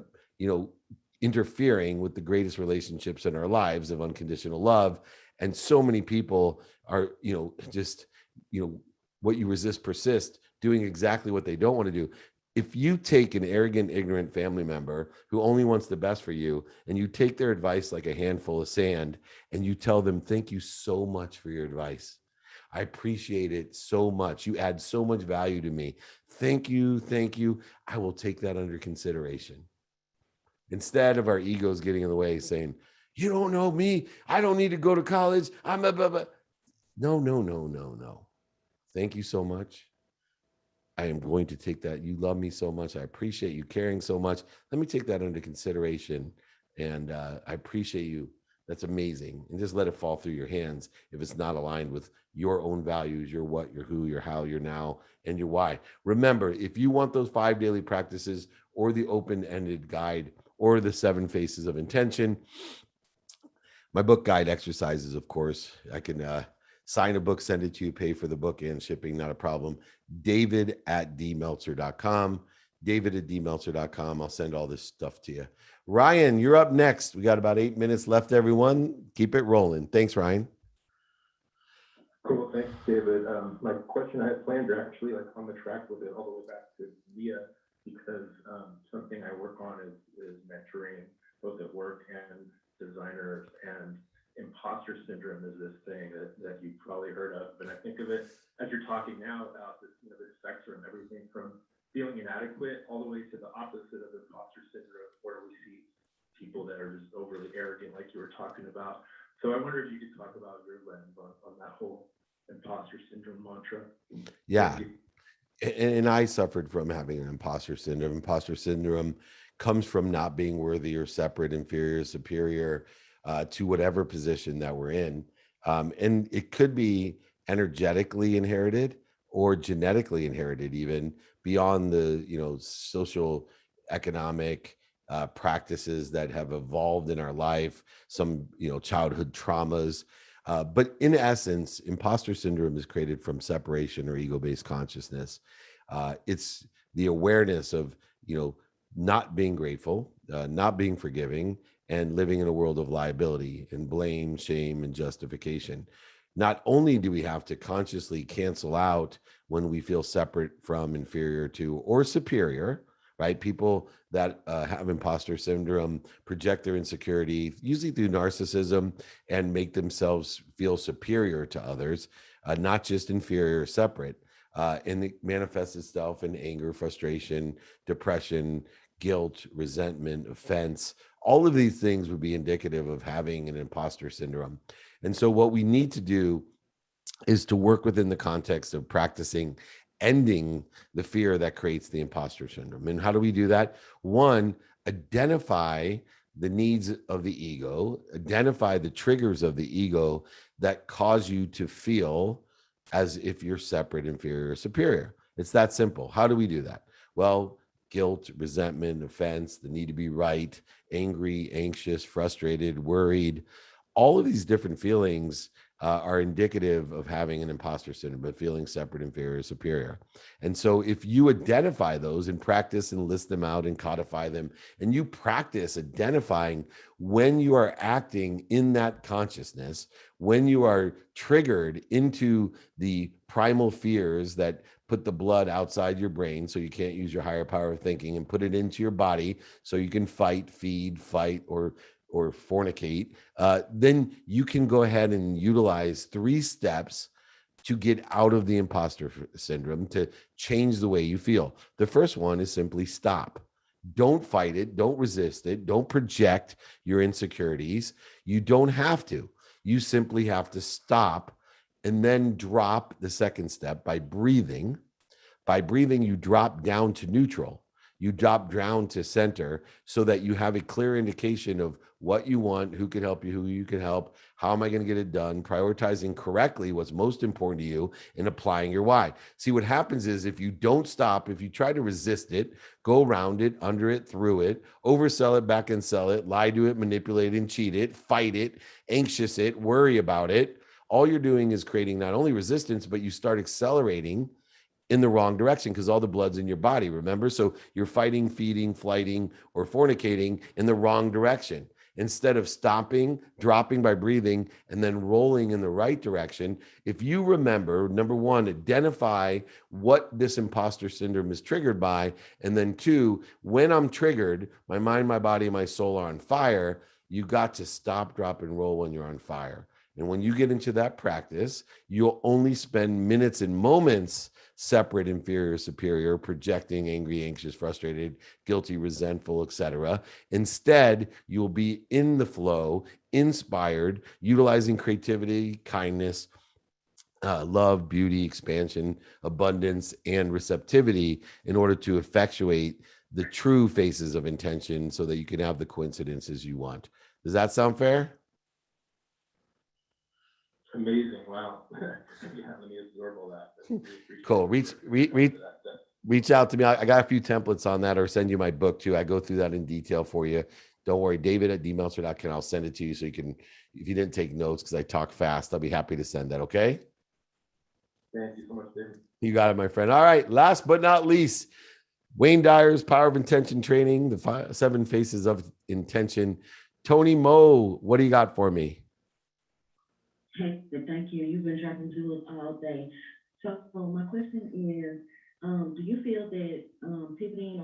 interfering with the greatest relationships in our lives of unconditional love. And so many people are, what you resist persists, doing exactly what they don't want to do. If you take an arrogant, ignorant family member who only wants the best for you, and you take their advice like a handful of sand, and you tell them, thank you so much for your advice. I appreciate it so much. You add so much value to me. Thank you. Thank you. I will take that under consideration. Instead of our egos getting in the way saying, you don't know me. I don't need to go to college. I'm a blah, blah. No. Thank you so much. I am going to take that. You love me so much. I appreciate you caring so much. Let me take that under consideration. And I appreciate you. That's amazing. And just let it fall through your hands if it's not aligned with your own values, your what, your who, your how, your now, and your why. Remember, if you want those 5 daily practices or the open-ended guide or the 7 Faces of Intention, my book guide exercises, of course, I can sign a book, send it to you, pay for the book and shipping, not a problem. David@dmeltzer.com. David@dmeltzer.com. I'll send all this stuff to you. Ryan, you're up next. We got about 8 minutes left, everyone. Keep it rolling. Thanks, Ryan. Cool, thanks, David. My question I had planned are actually like on the track with it all the way back to Mia, because something I work on is mentoring both at work and designers, and imposter syndrome is this thing that you've probably heard of. And I think of it as you're talking now about this, this spectrum, everything from feeling inadequate all the way to the opposite of imposter syndrome, where we see people that are just overly arrogant, like you were talking about. So I wonder if you could talk about your lens on that whole imposter syndrome mantra. Yeah. And I suffered from having an imposter syndrome. Imposter syndrome comes from not being worthy or separate, inferior, superior to whatever position that we're in. And it could be energetically inherited or genetically inherited, even beyond the, social, economic practices that have evolved in our life, some, childhood traumas. But in essence, imposter syndrome is created from separation or ego-based consciousness. It's the awareness of, not being grateful, not being forgiving, and living in a world of liability and blame, shame, and justification. Not only do we have to consciously cancel out when we feel separate from, inferior to, or superior, right? People that have imposter syndrome project their insecurity, usually through narcissism, and make themselves feel superior to others, not just inferior or separate. And it manifests itself in anger, frustration, depression, guilt, resentment, offense. All of these things would be indicative of having an imposter syndrome. And so what we need to do is to work within the context of practicing ending the fear that creates the imposter syndrome. And how do we do that? One, identify the needs of the ego, identify the triggers of the ego that cause you to feel as if you're separate, inferior, or superior. It's that simple. How do we do that? Well, guilt, resentment, offense, the need to be right, angry, anxious, frustrated, worried. All of these different feelings are indicative of having an imposter syndrome, but feeling separate, inferior, superior. And so if you identify those and practice and list them out and codify them, and you practice identifying when you are acting in that consciousness, when you are triggered into the primal fears that put the blood outside your brain so you can't use your higher power of thinking, and put it into your body so you can fight, feed, fight, or fornicate, then you can go ahead and utilize 3 steps to get out of the imposter syndrome, to change the way you feel. The first one is simply stop. Don't fight it. Don't resist it. Don't project your insecurities. You don't have to. You simply have to stop and then drop the second step by breathing. By breathing, you drop down to neutral. You drop down to center so that you have a clear indication of what you want, who can help you, who you can help, how am I going to get it done, prioritizing correctly what's most important to you, and applying your why. See, what happens is if you don't stop, if you try to resist it, go around it, under it, through it, oversell it, back and sell it, lie to it, manipulate and cheat it, fight it, anxious it, worry about it, all you're doing is creating not only resistance, but you start accelerating in the wrong direction because all the blood's in your body, remember? So you're fighting, feeding, flighting, or fornicating in the wrong direction. Instead of stopping, dropping by breathing, and then rolling in the right direction, if you remember, number 1, identify what this imposter syndrome is triggered by, and then 2, when I'm triggered, my mind, my body, my soul are on fire, you got to stop, drop, and roll when you're on fire. And when you get into that practice, you'll only spend minutes and moments separate, inferior, superior, projecting, angry, anxious, frustrated, guilty, resentful, etc. Instead, you'll be in the flow, inspired, utilizing creativity, kindness, love, beauty, expansion, abundance, and receptivity in order to effectuate the true phases of intention so that you can have the coincidences you want. Does that sound fair? Amazing. Wow. Yeah, let me absorb all that. Cool. Reach out to me. I got a few templates on that, or send you my book too. I go through that in detail for you. Don't worry, David at dmeltzer.com. I'll send it to you so you can, if you didn't take notes, because I talk fast, I'll be happy to send that. Okay. Thank you so much, David. You got it, my friend. All right. Last but not least, Wayne Dyer's Power of Intention Training, the 7 Faces of Intention. Tony Moe, what do you got for me? Hey, thank you. You've been dropping jewels all day. So my question is, do you feel that pivoting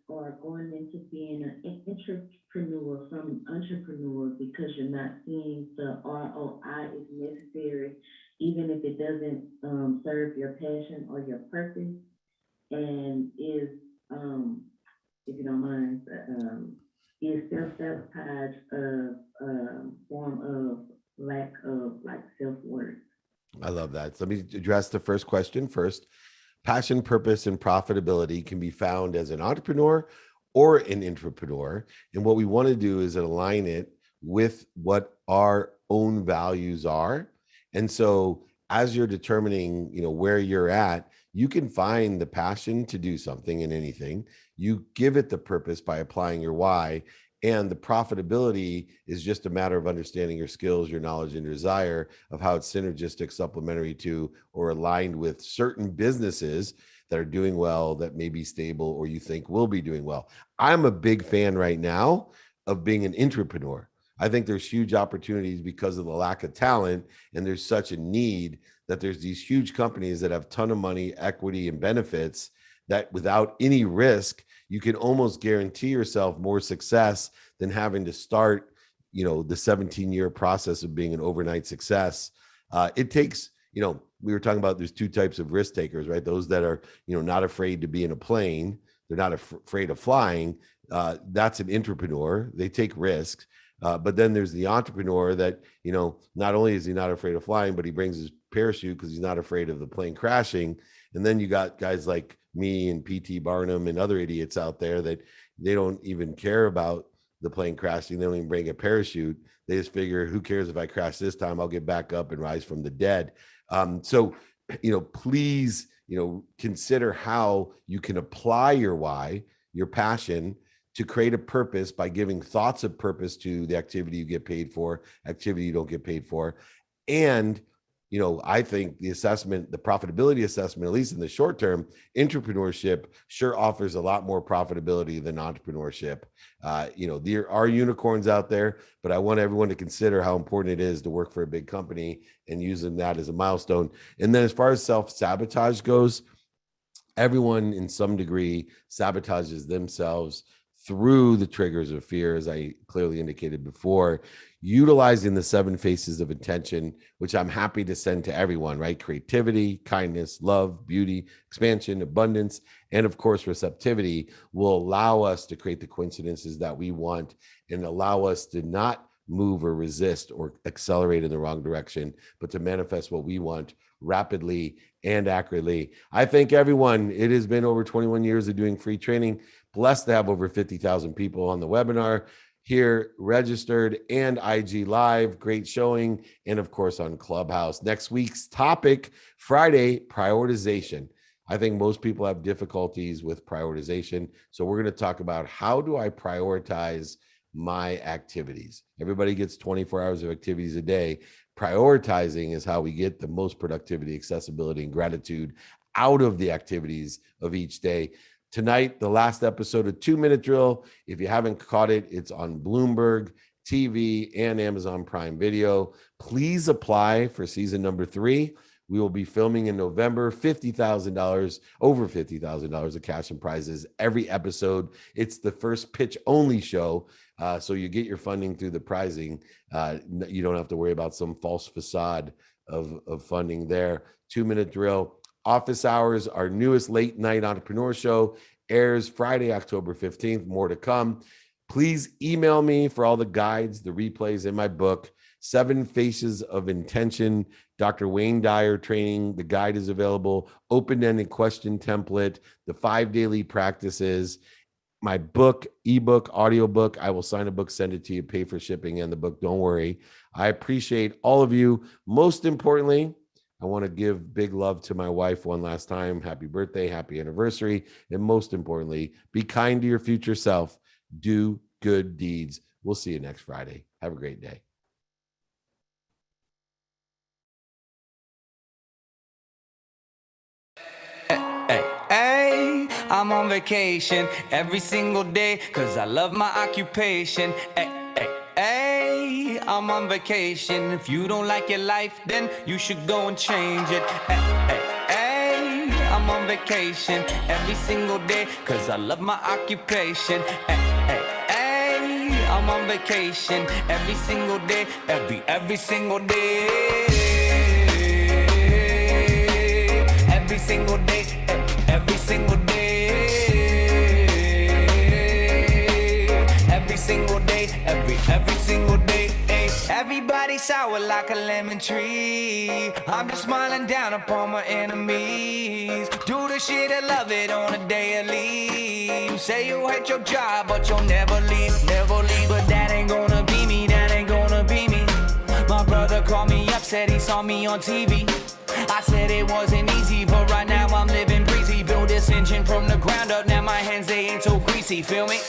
or going into being an entrepreneur from entrepreneur because you're not seeing the ROI is necessary, even if it doesn't serve your passion or your purpose? And is, if you don't mind, is self-sabotage a form of lack of like self-worth? I love that. So let me address the first question first. Passion, purpose, and profitability can be found as an entrepreneur or an intrapreneur. And what we want to do is align it with what our own values are. And so as you're determining, where you're at, you can find the passion to do something in anything. You give it the purpose by applying your why. And the profitability is just a matter of understanding your skills, your knowledge, and your desire of how it's synergistic, supplementary to, or aligned with certain businesses that are doing well, that may be stable, or you think will be doing well. I'm a big fan right now of being an intrapreneur. I think there's huge opportunities because of the lack of talent, and there's such a need that there's these huge companies that have a ton of money, equity, and benefits that without any risk, you can almost guarantee yourself more success than having to start, the 17-year process of being an overnight success. It takes, we were talking about there's 2 types of risk takers, right? Those that are, not afraid to be in a plane. They're not afraid of flying. That's an intrapreneur. They take risks. But then there's the entrepreneur that, not only is he not afraid of flying, but he brings his parachute because he's not afraid of the plane crashing. And then you got guys like me and PT Barnum and other idiots out there that they don't even care about the plane crashing. They don't even bring a parachute. They just figure, who cares if I crash this time? I'll get back up and rise from the dead. So, please, consider how you can apply your why, your passion, to create a purpose by giving thoughts of purpose to the activity you get paid for, activity you don't get paid for. And I think the profitability assessment, at least in the short term, entrepreneurship sure offers a lot more profitability than entrepreneurship. There are unicorns out there, but I want everyone to consider how important it is to work for a big company and using that as a milestone. And then as far as self-sabotage goes, everyone in some degree sabotages themselves through the triggers of fear, as I clearly indicated before, utilizing the 7 Faces of Intention, which I'm happy to send to everyone, right? Creativity, kindness, love, beauty, expansion, abundance, and of course, receptivity will allow us to create the coincidences that we want and allow us to not move or resist or accelerate in the wrong direction, but to manifest what we want rapidly and accurately. I thank everyone. It has been over 21 years of doing free training. Blessed to have over 50,000 people on the webinar here, registered, and IG Live. Great showing. And of course, on Clubhouse. Next week's topic, Friday, prioritization. I think most people have difficulties with prioritization. So we're going to talk about, how do I prioritize my activities? Everybody gets 24 hours of activities a day. Prioritizing is how we get the most productivity, accessibility, and gratitude out of the activities of each day. Tonight, the last episode of 2-Minute Drill. If you haven't caught it, it's on Bloomberg TV and Amazon Prime Video. Please apply for season number 3. We will be filming in November, $50,000, over $50,000 of cash and prizes every episode. It's the first pitch only show. So you get your funding through the prizing. You don't have to worry about some false facade of funding there. 2-Minute Drill. Office Hours, our newest late night entrepreneur show, airs Friday, October 15th. More to come. Please email me for all the guides, the replays in my book, 7 Faces of Intention, Dr. Wayne Dyer training. The guide is available, open-ended question template, the 5 daily practices, my book, ebook, audiobook. I will sign a book, send it to you, pay for shipping and the book. Don't worry. I appreciate all of you. Most importantly, I want to give big love to my wife one last time. Happy birthday, happy anniversary. And most importantly, be kind to your future self. Do good deeds. We'll see you next Friday. Have a great day. Hey, I'm on vacation every single day, cause I love my occupation. Hey, I'm on vacation. If you don't like your life, then you should go and change it. Hey, I'm on vacation every single day, cause I love my occupation. Hey, I'm on vacation every single day, every single day. Every single day, every single day. Every single day, every single day. Everybody sour like a lemon tree. I'm just smiling down upon my enemies. Do the shit I love it on a daily. You say you hate your job, but you'll never leave, never leave. But that ain't gonna be me, that ain't gonna be me. My brother called me up, said he saw me on TV. I said it wasn't easy, but right now I'm living breezy. Build this engine from the ground up, now my hands, they ain't so greasy, feel me?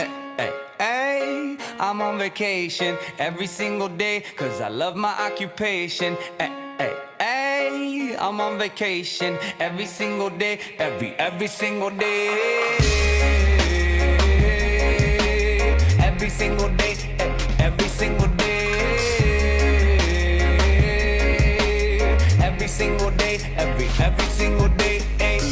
Hey, I'm on vacation every single day, cause I love my occupation. Hey, I'm on vacation every single day, every single day. Every single day, every single day. Every single day, every single day.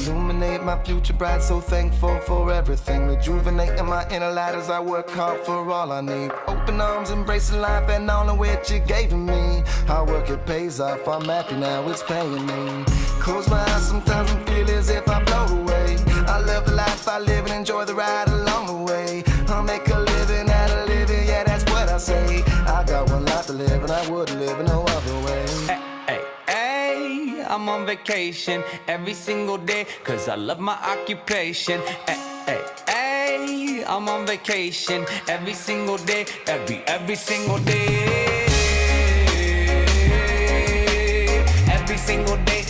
Illuminate my future bright, so thankful for everything. Rejuvenating my inner light as I work hard for all I need. Open arms, embracing life and all of which you gave to me. Hard work, it pays off, I'm happy now, it's paying me. Close my eyes sometimes and feel as if I float away. I love the life I live and enjoy the ride along the way. I'll make a living out of living, yeah, that's what I say. I got one life to live and I wouldn't live in no other way. I'm on vacation every single day, cause I love my occupation. Hey, I'm on vacation every single day, every single day. Every single day,